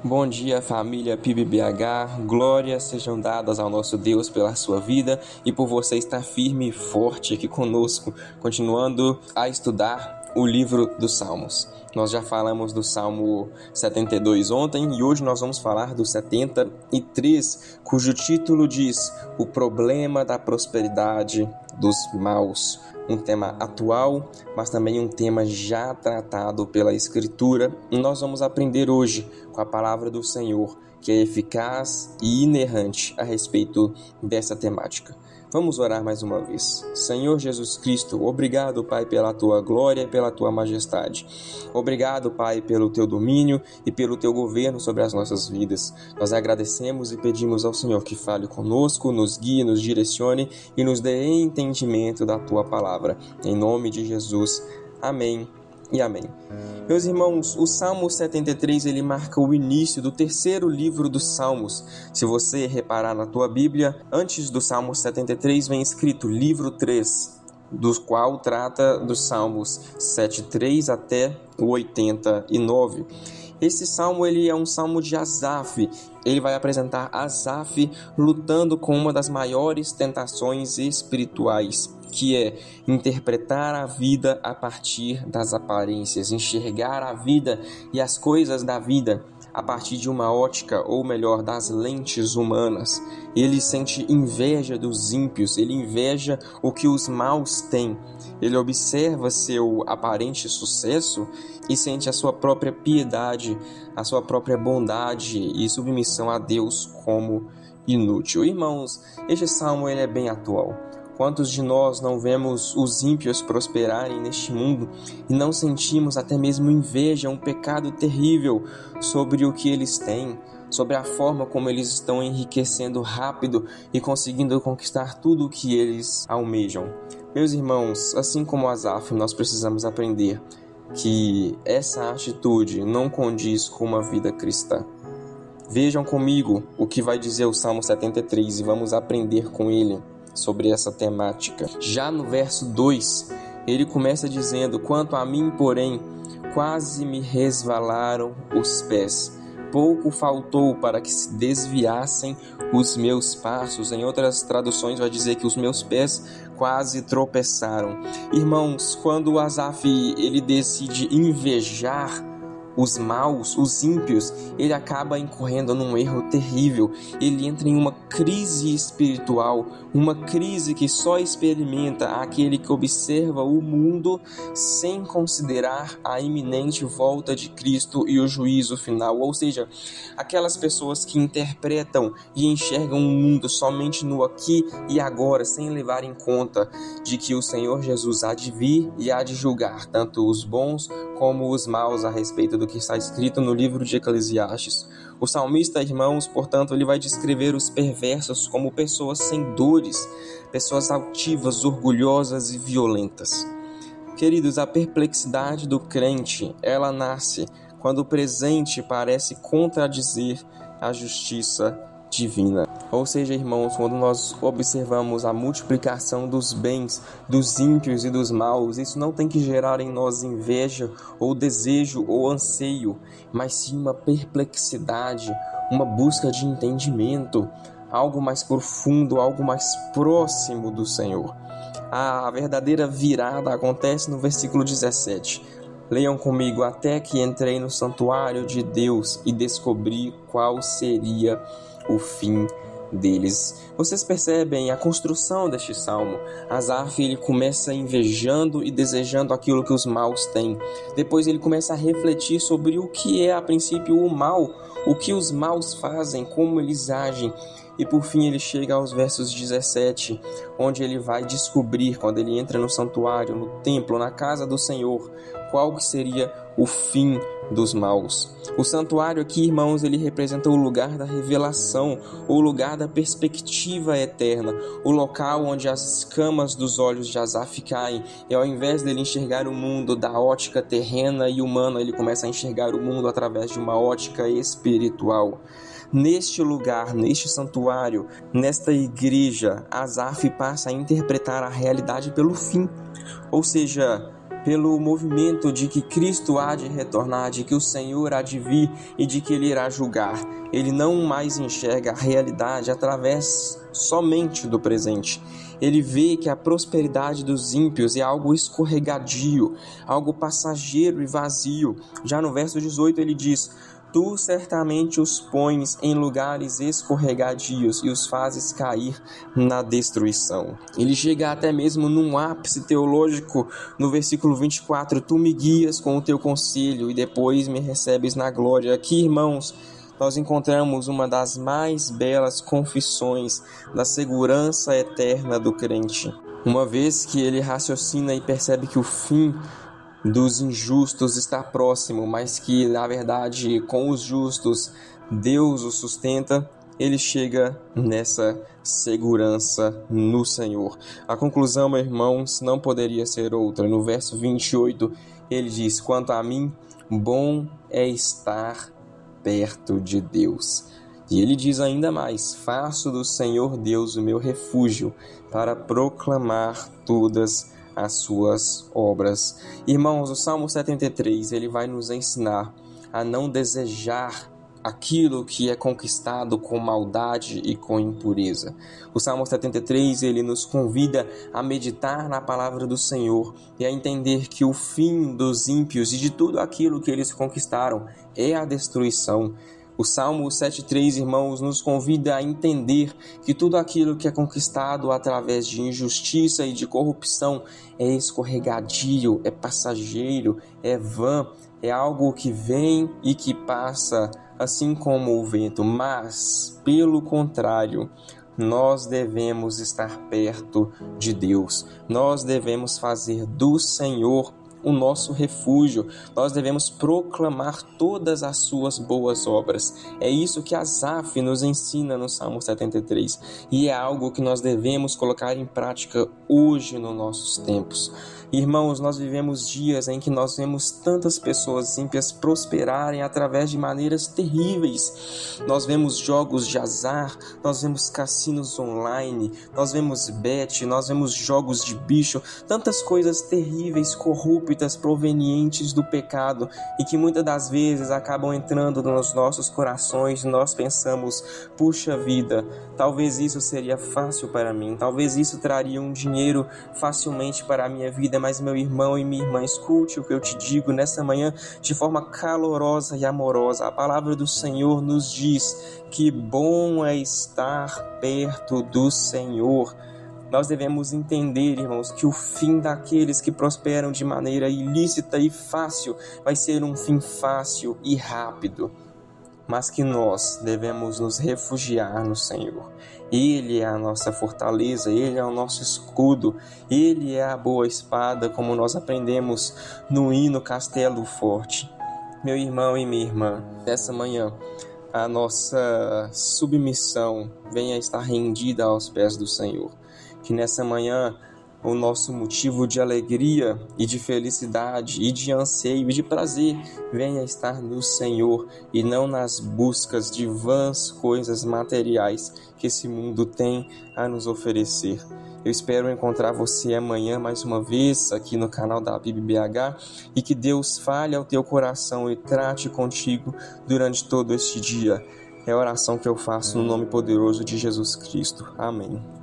Bom dia, família PIBBH, glórias sejam dadas ao nosso Deus pela sua vida e por você estar firme e forte aqui conosco, continuando a estudar o livro dos Salmos. Nós já falamos do Salmo 72 ontem e hoje nós vamos falar do 73, cujo título diz O Problema da Prosperidade dos Maus. Um tema atual, mas também um tema já tratado pela Escritura. E nós vamos aprender hoje com a palavra do Senhor, que é eficaz e inerrante a respeito dessa temática. Vamos orar mais uma vez. Senhor Jesus Cristo, obrigado, Pai, pela Tua glória e pela Tua majestade. Obrigado, Pai, pelo Teu domínio e pelo Teu governo sobre as nossas vidas. Nós agradecemos e pedimos ao Senhor que fale conosco, nos guie, nos direcione e nos dê entendimento da Tua palavra. Em nome de Jesus. Amém. E amém. Meus irmãos, o Salmo 73 ele marca o início do terceiro livro dos Salmos. Se você reparar na tua Bíblia, antes do Salmo 73 vem escrito livro 3, do qual trata dos Salmos 7:3 até o 89. Esse salmo ele é um salmo de Asaf. Ele vai apresentar Asaf lutando com uma das maiores tentações espirituais, que é interpretar a vida a partir das aparências, enxergar a vida e as coisas da vida a partir de uma ótica, ou melhor, das lentes humanas. Ele sente inveja dos ímpios, ele inveja o que os maus têm. Ele observa seu aparente sucesso e sente a sua própria piedade, a sua própria bondade e submissão a Deus como inútil. Irmãos, este salmo ele é bem atual. Quantos de nós não vemos os ímpios prosperarem neste mundo e não sentimos até mesmo inveja, um pecado terrível sobre o que eles têm, sobre a forma como eles estão enriquecendo rápido e conseguindo conquistar tudo o que eles almejam? Meus irmãos, assim como Asaf, nós precisamos aprender que essa atitude não condiz com uma vida cristã. Vejam comigo o que vai dizer o Salmo 73 e vamos aprender com ele sobre essa temática. Já no verso 2, ele começa dizendo: quanto a mim, porém, quase me resvalaram os pés. Pouco faltou para que se desviassem os meus passos. Em outras traduções vai dizer que os meus pés quase tropeçaram. Irmãos, quando Asaf ele decide invejar os maus, os ímpios, ele acaba incorrendo num erro terrível. Ele entra em uma crise espiritual, uma crise que só experimenta aquele que observa o mundo sem considerar a iminente volta de Cristo e o juízo final. Ou seja, aquelas pessoas que interpretam e enxergam o mundo somente no aqui e agora, sem levar em conta de que o Senhor Jesus há de vir e há de julgar tanto os bons como os maus a respeito do que está escrito no livro de Eclesiastes. O salmista, irmãos, portanto, ele vai descrever os perversos como pessoas sem dores, pessoas altivas, orgulhosas e violentas. Queridos, a perplexidade do crente, ela nasce quando o presente parece contradizer a justiça divina. Ou seja, irmãos, quando nós observamos a multiplicação dos bens, dos ímpios e dos maus, isso não tem que gerar em nós inveja ou desejo ou anseio, mas sim uma perplexidade, uma busca de entendimento, algo mais profundo, algo mais próximo do Senhor. A verdadeira virada acontece no versículo 17. Leiam comigo: até que entrei no santuário de Deus e descobri qual seria o fim deles. Vocês percebem a construção deste salmo. Asaf ele começa invejando e desejando aquilo que os maus têm. Depois ele começa a refletir sobre o que é a princípio o mal, o que os maus fazem, como eles agem. E por fim ele chega aos versos 17, onde ele vai descobrir, quando ele entra no santuário, no templo, na casa do Senhor, qual que seria o fim dos maus. O santuário aqui, irmãos, ele representa o lugar da revelação, o lugar da perspectiva eterna, o local onde as escamas dos olhos de Asaf caem, e ao invés dele enxergar o mundo da ótica terrena e humana, ele começa a enxergar o mundo através de uma ótica espiritual. Neste lugar, neste santuário, nesta igreja, Asaf passa a interpretar a realidade pelo fim. Ou seja, pelo movimento de que Cristo há de retornar, de que o Senhor há de vir e de que Ele irá julgar. Ele não mais enxerga a realidade através somente do presente. Ele vê que a prosperidade dos ímpios é algo escorregadio, algo passageiro e vazio. Já no verso 18 ele diz: Tu certamente os pões em lugares escorregadios e os fazes cair na destruição. Ele chega até mesmo num ápice teológico no versículo 24: Tu me guias com o teu conselho e depois me recebes na glória. Aqui, irmãos, nós encontramos uma das mais belas confissões da segurança eterna do crente. Uma vez que ele raciocina e percebe que o fim dos injustos está próximo, mas que, na verdade, com os justos, Deus os sustenta, ele chega nessa segurança no Senhor. A conclusão, meus irmãos, não poderia ser outra. No verso 28, ele diz: Quanto a mim, bom é estar perto de Deus. E ele diz ainda mais: Faço do Senhor Deus o meu refúgio para proclamar todas as suas obras. Irmãos, o Salmo 73, ele vai nos ensinar a não desejar aquilo que é conquistado com maldade e com impureza. O Salmo 73, ele nos convida a meditar na palavra do Senhor e a entender que o fim dos ímpios e de tudo aquilo que eles conquistaram é a destruição. O Salmo 7,3, irmãos, nos convida a entender que tudo aquilo que é conquistado através de injustiça e de corrupção é escorregadio, é passageiro, é vã, é algo que vem e que passa, assim como o vento. Mas, pelo contrário, nós devemos estar perto de Deus. Nós devemos fazer do Senhor o nosso refúgio. Nós devemos proclamar todas as suas boas obras. É isso que Asaf nos ensina no Salmo 73. E é algo que nós devemos colocar em prática hoje nos nossos tempos. Irmãos, nós vivemos dias em que nós vemos tantas pessoas ímpias prosperarem através de maneiras terríveis. Nós vemos jogos de azar, nós vemos cassinos online, nós vemos bet, nós vemos jogos de bicho, tantas coisas terríveis, corruptas, provenientes do pecado e que muitas das vezes acabam entrando nos nossos corações. Nós pensamos: puxa vida, talvez isso seria fácil para mim, talvez isso traria um dinheiro facilmente para a minha vida. Mas, meu irmão e minha irmã, escute o que eu te digo nessa manhã de forma calorosa e amorosa. A palavra do Senhor nos diz que bom é estar perto do Senhor. Nós devemos entender, irmãos, que o fim daqueles que prosperam de maneira ilícita e fácil vai ser um fim fácil e rápido. Mas que nós devemos nos refugiar no Senhor. Ele é a nossa fortaleza, Ele é o nosso escudo, Ele é a boa espada, como nós aprendemos no hino Castelo Forte. Meu irmão e minha irmã, nessa manhã, a nossa submissão venha estar rendida aos pés do Senhor. Que nessa manhã o nosso motivo de alegria e de felicidade e de anseio e de prazer venha estar no Senhor e não nas buscas de vãs coisas materiais que esse mundo tem a nos oferecer. Eu espero encontrar você amanhã mais uma vez aqui no canal da PIBBH e que Deus fale ao teu coração e trate contigo durante todo este dia. É a oração que eu faço no nome poderoso de Jesus Cristo. Amém.